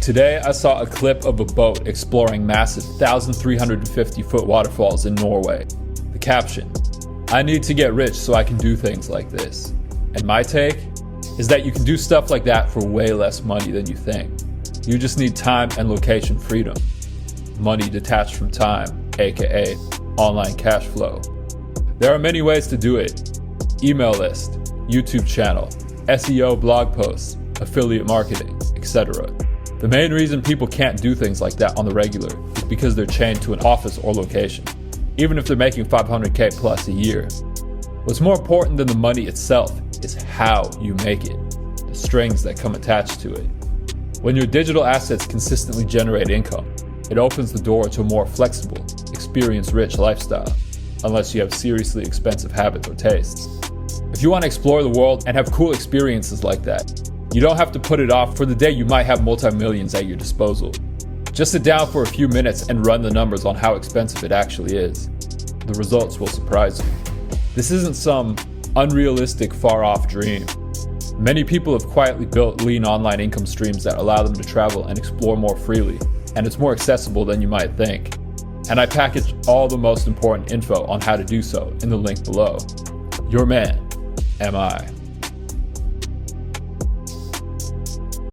Today I saw a clip of a boat exploring massive 1,350-foot waterfalls in Norway. The caption, "I need to get rich so I can do things like this." And my take is that you can do stuff like that for way less money than you think. You just need time and location freedom. Money detached from time, aka online cash flow. There are many ways to do it. Email list, YouTube channel, SEO blog posts, affiliate marketing, etc. The main reason people can't do things like that on the regular is because they're chained to an office or location, even if they're making $500K plus a year. What's more important than the money itself is how you make it, the strings that come attached to it. When your digital assets consistently generate income, it opens the door to a more flexible, experience-rich lifestyle, unless you have seriously expensive habits or tastes. If you want to explore the world and have cool experiences like that, you don't have to put it off for the day you might have multi-millions at your disposal. Just sit down for a few minutes and run the numbers on how expensive it actually is. The results will surprise you. This isn't some unrealistic, far-off dream. Many people have quietly built lean online income streams that allow them to travel and explore more freely, and it's more accessible than you might think. And I package all the most important info on how to do so in the link below. Your man, am I.